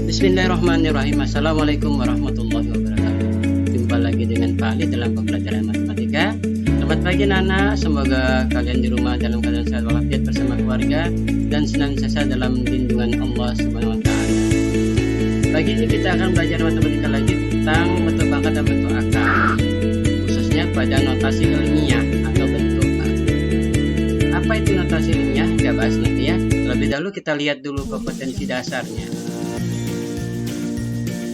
Bismillahirrahmanirrahim. Assalamualaikum warahmatullahi wabarakatuh. Jumpa lagi dengan Pak Ali dalam pembelajaran matematika. Selamat pagi Nana, semoga kalian di rumah dalam keadaan sehat walafiat bersama keluarga dan senantiasa dalam lindungan Allah Subhanahu wa taala. Pagi ini kita akan belajar matematika lagi tentang bentuk pangkat dan bentuk akar, khususnya pada notasi ilmiah atau bentuk A. Apa itu notasi ilmiah? Kita bahas nanti ya. Terlebih dahulu kita lihat dulu kompetensi dasarnya.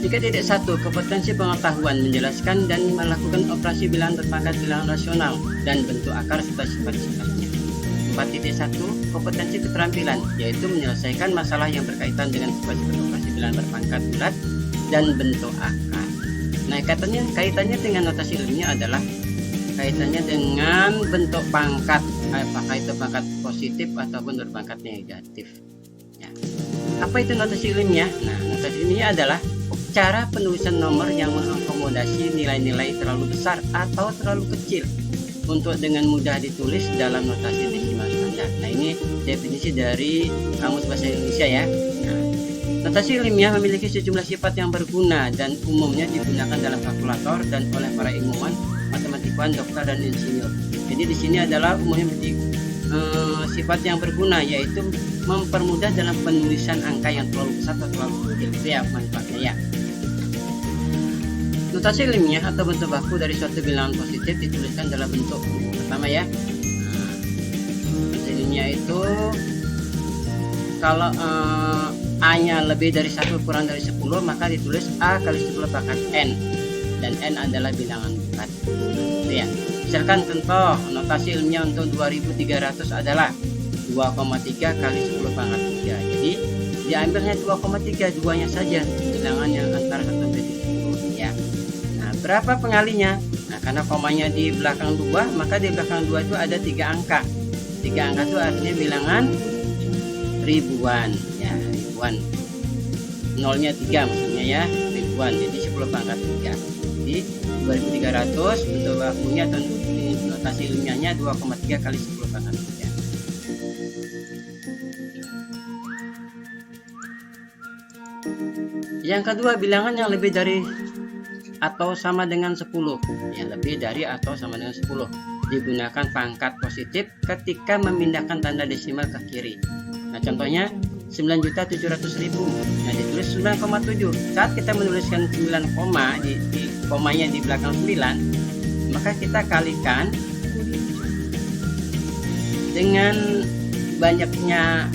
3.1 Kompetensi pengetahuan menjelaskan dan melakukan operasi bilangan berpangkat bilangan rasional dan bentuk akar serta sifat-sifatnya. 4.1 Kompetensi keterampilan, yaitu menyelesaikan masalah yang berkaitan dengan sifat-sifat operasi bilangan berpangkat bulat dan bentuk akar. Nah, kaitannya dengan notasi ilmiah adalah kaitannya dengan bentuk pangkat, apakah itu pangkat positif ataupun berpangkat negatif. Ya. Apa itu notasi ilmiah? Nah, notasi ilmiah adalah cara penulisan nomor yang mengakomodasi nilai-nilai terlalu besar atau terlalu kecil untuk dengan mudah ditulis dalam notasi desimal standar. Nah, ini definisi dari Kamus Bahasa Indonesia ya. Nah, notasi ilmiah memiliki sejumlah sifat yang berguna dan umumnya digunakan dalam kalkulator dan oleh para ilmuwan, matematikawan, dokter, dan insinyur. Jadi di sini adalah umumnya sifat yang berguna, yaitu mempermudah dalam penulisan angka yang terlalu besar atau terlalu kecil. Itu ya manfaatnya ya. Notasi ilmiah atau bentuk baku dari suatu bilangan positif dituliskan dalam bentuk pertama ya. Notasi ilmiah itu kalau A-nya lebih dari 1 kurang dari 10 maka ditulis A kali 10 pangkat N, dan N adalah bilangan bulat. Itu ya. Misalkan contoh notasi ilmiah untuk 2300 adalah 2,3 kali 10 pangkat 3. Jadi diambilnya 2,3, duanya saja bilangan yang antara 1 sampai 10 ya. Berapa pengalinya? Nah, karena komanya di belakang 2, maka di belakang 2 itu ada 3 angka. 3 angka itu artinya bilangan ribuan. Ya, ribuan. Nolnya 3 maksudnya ya, ribuan. Jadi 10 pangkat 3. Jadi 2300 bentuk bakunya atau notasi ilmiahnya 2,3 kali 10 pangkat 3. Yang kedua, bilangan yang lebih dari atau sama dengan 10, ya, lebih dari atau sama dengan 10, digunakan pangkat positif ketika memindahkan tanda desimal ke kiri. Nah, contohnya 9.700.000. Nah, ditulis 9,7. Saat kita menuliskan 9 koma di komanya di belakang 9, maka kita kalikan dengan banyaknya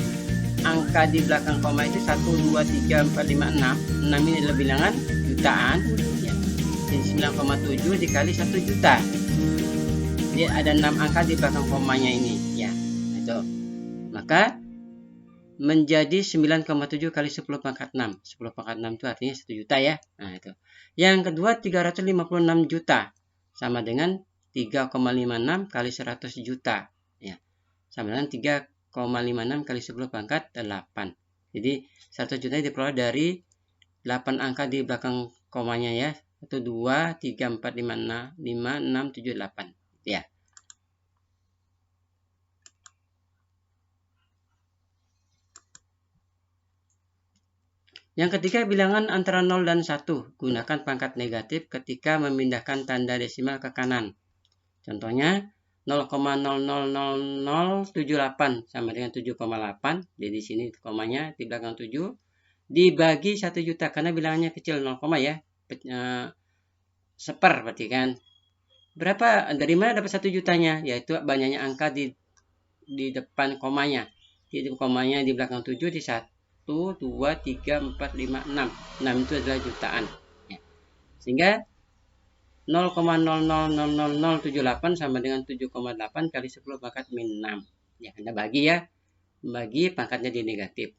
angka di belakang koma itu 1, 2, 3, 4, 5, 6. 6 ini adalah bilangan jutaan. Jadi 9,7 dikali 1 juta. Jadi ada 6 angka di belakang komanya ini ya. Itu. Maka menjadi 9,7 kali 10 pangkat 6. 10 pangkat 6 itu artinya 1 juta ya. Nah, itu. Yang kedua 356 juta sama dengan 3,56 kali 100 juta ya. Sama dengan 3,56 kali 10 pangkat 8. Jadi 100 juta diperoleh dari 8 angka di belakang komanya ya. 1, 2, 3, 4, 5, 6, 7, 8 ya. Yang ketiga, bilangan antara 0 dan 1. Gunakan pangkat negatif ketika memindahkan tanda desimal ke kanan. Contohnya 0,00078 sama dengan 7,8. Jadi di sini komanya di belakang 7 dibagi 1 juta karena bilangannya kecil 0, ya. Seper berarti kan. Berapa, dari mana dapat 1 jutanya? Yaitu banyaknya angka di depan komanya. Di komanya di belakang 7 di 1, 2, 3, 4, 5, 6. 6 itu adalah jutaan ya. Sehingga 0,000078 sama dengan 7,8 kali 10 pangkat min 6. Ya, Anda bagi ya. Bagi pangkatnya di negatif.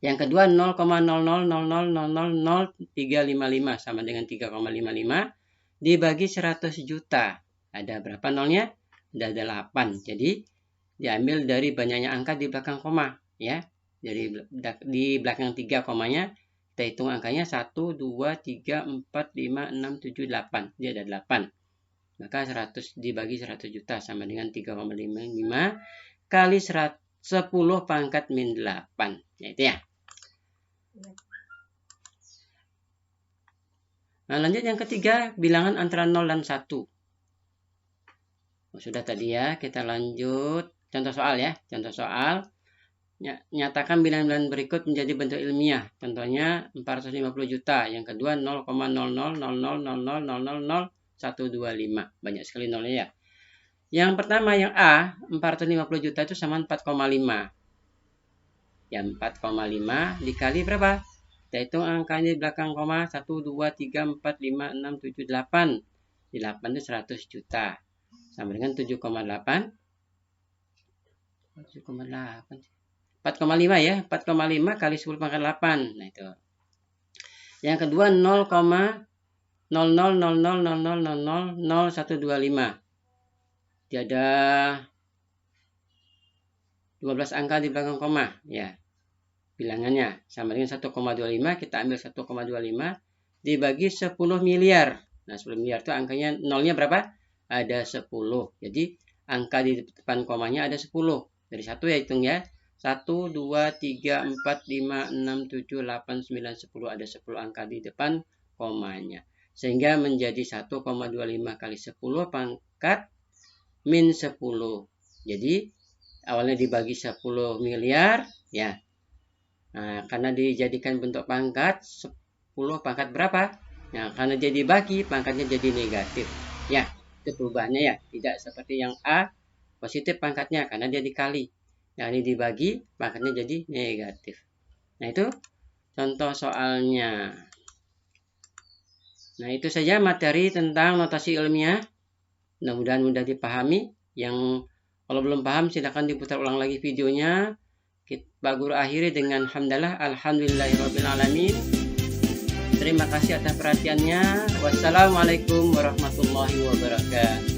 Yang kedua 0,00000355 sama dengan 3,55 dibagi 100 juta. Ada berapa nolnya? Ada 8. Jadi diambil dari banyaknya angka di belakang koma ya. Jadi di belakang 3 komanya kita hitung angkanya 1, 2, 3, 4, 5, 6, 7, 8. Dia ada 8. Maka 100 dibagi 100 juta sama dengan 3,55 kali 10 pangkat min 8. Ya, itu ya. Nah, lanjut yang ketiga, bilangan antara 0 dan 1. Sudah tadi ya, kita lanjut. Contoh soal ya, contoh soal. Nyatakan bilangan-bilangan berikut menjadi bentuk ilmiah. Contohnya 450 juta. Yang kedua 0,000000000125. Banyak sekali nolnya ya. Yang pertama yang A, 450 juta itu sama 4,5. Ya 4,5 dikali berapa? Kita hitung angkanya di belakang koma. 1, 2, 3, 4, 5, 6, 7, 8. Di 8 itu 100 juta. Sama dengan 7,8. 4,5 ya. 4,5 kali 10 pangkat 8. Nah itu. Yang kedua 0,0000000125. Dia ada 12 angka di belakang koma ya. Bilangannya sama dengan 1,25, kita ambil 1,25 dibagi 10 miliar. Nah, 10 miliar itu angkanya nolnya berapa? Ada 10. Jadi angka di depan komanya ada 10. Dari 1 ya hitung ya. 1, 2, 3, 4, 5, 6, 7, 8, 9, 10. Ada 10 angka di depan komanya. Sehingga menjadi 1,25 kali 10 pangkat min 10. Jadi awalnya dibagi 10 miliar ya. Nah, karena dijadikan bentuk pangkat 10 pangkat berapa? Nah, karena jadi bagi pangkatnya jadi negatif. Ya, itu perubahannya ya. Tidak seperti yang A positif pangkatnya karena dia dikali. Yang ini dibagi pangkatnya jadi negatif. Nah, itu contoh soalnya. Nah, itu saja materi tentang notasi ilmiah. Mudah-mudahan mudah dipahami. Yang kalau belum paham silahkan diputar ulang lagi videonya. Pak Guru akhiri dengan hamdalah alhamdulillahirabbil alamin. Terima kasih atas perhatiannya. Wassalamualaikum warahmatullahi wabarakatuh.